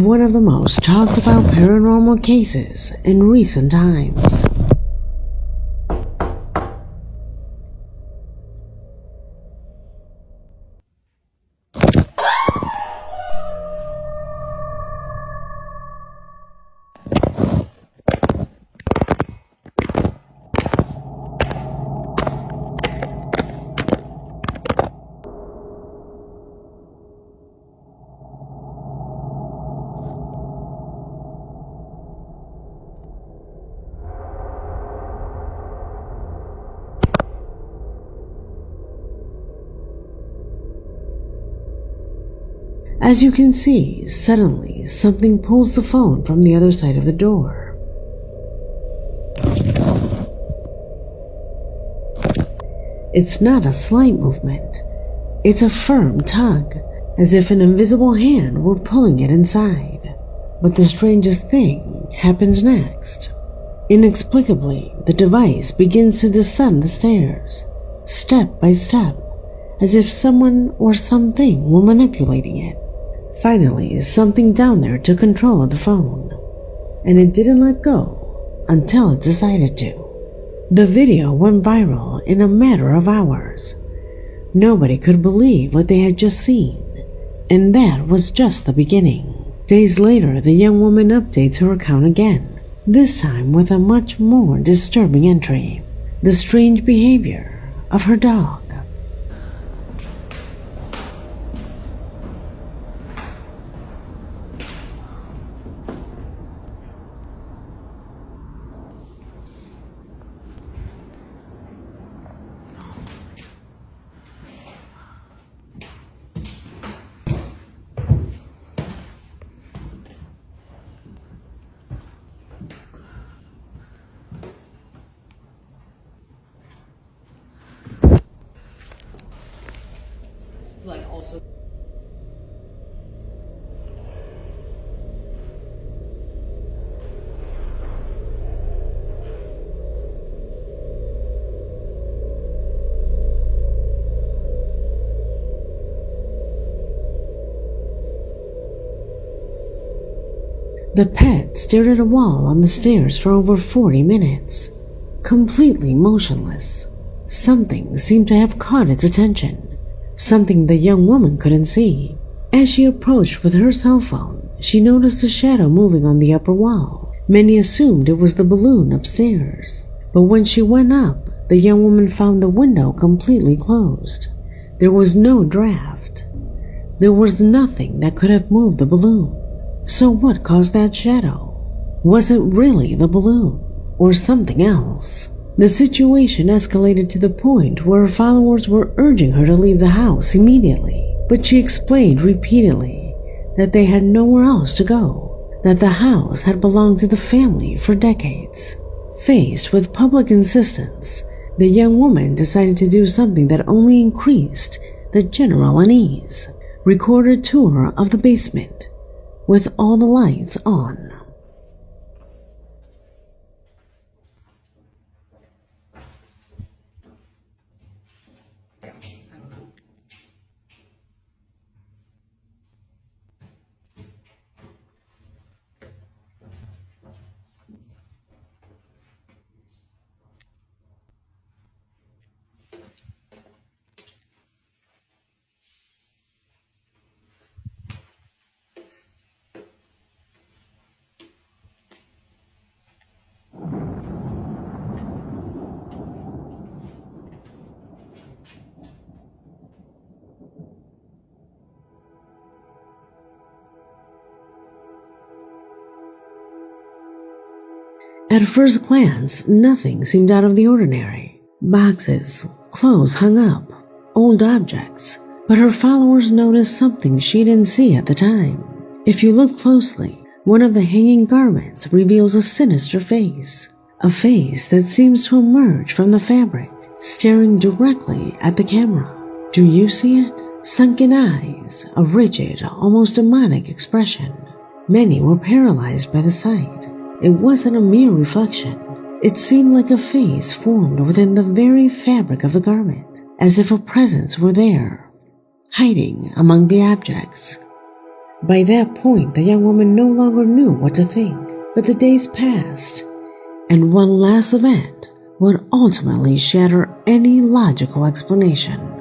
one of the most talked about paranormal cases in recent times. As you can see, suddenly something pulls the phone from the other side of the door. It's not a slight movement. It's a firm tug, as if an invisible hand were pulling it inside. But the strangest thing happens next. Inexplicably, the device begins to descend the stairs, step by step, as if someone or something were manipulating it. Finally, something down there took control of the phone, and it didn't let go until it decided to. The video went viral in a matter of hours. Nobody could believe what they had just seen, and that was just the beginning. Days later, the young woman updates her account again, this time with a much more disturbing entry: the strange behavior of her dog. The pet stared at a wall on the stairs for over 40 minutes, completely motionless. Something seemed to have caught its attention, something the young woman couldn't see. As she approached with her cell phone, she noticed a shadow moving on the upper wall. Many assumed it was the balloon upstairs, but when she went up, the young woman found the window completely closed. There was no draft. There was nothing that could have moved the balloon. So what caused that shadow? Was it really the balloon, or something else? The situation escalated to the point where her followers were urging her to leave the house immediately, but she explained repeatedly that they had nowhere else to go, that the house had belonged to the family for decades. Faced with public insistence, the young woman decided to do something that only increased the general unease: record a tour of the basement with all the lights on. At first glance, nothing seemed out of the ordinary. Boxes, clothes hung up, old objects, but her followers noticed something she didn't see at the time. If you look closely, one of the hanging garments reveals a sinister face, a face that seems to emerge from the fabric, staring directly at the camera. Do you see it? Sunken eyes, a rigid, almost demonic expression. Many were paralyzed by the sight. It wasn't a mere reflection. It seemed like a face formed within the very fabric of the garment, as if a presence were there, hiding among the objects. By that point, the young woman no longer knew what to think, but the days passed, and one last event would ultimately shatter any logical explanation.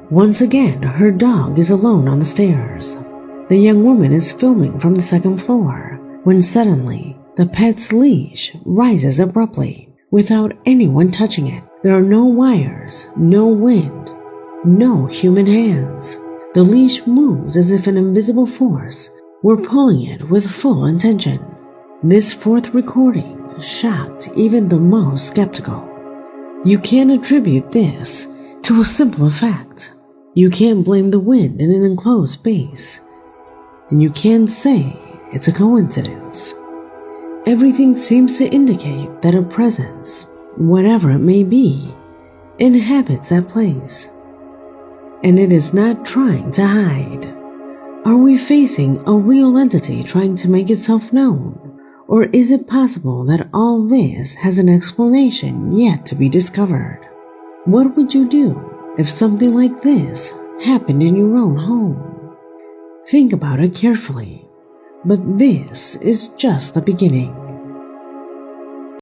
Once again, her dog is alone on the stairs. The young woman is filming from the second floor when suddenly the pet's leash rises abruptly without anyone touching it. There are no wires, no wind, no human hands. The leash moves as if an invisible force were pulling it with full intention. This fourth recording shocked even the most skeptical. You can't attribute this to a simple effect. You can't blame the wind in an enclosed space, and you can't say it's a coincidence. Everything seems to indicate that a presence, whatever it may be, inhabits that place, and it is not trying to hide. Are we facing a real entity trying to make itself known, or is it possible that all this has an explanation yet to be discovered? What would you do if something like this happened in your own home? Think about it carefully, but this is just the beginning.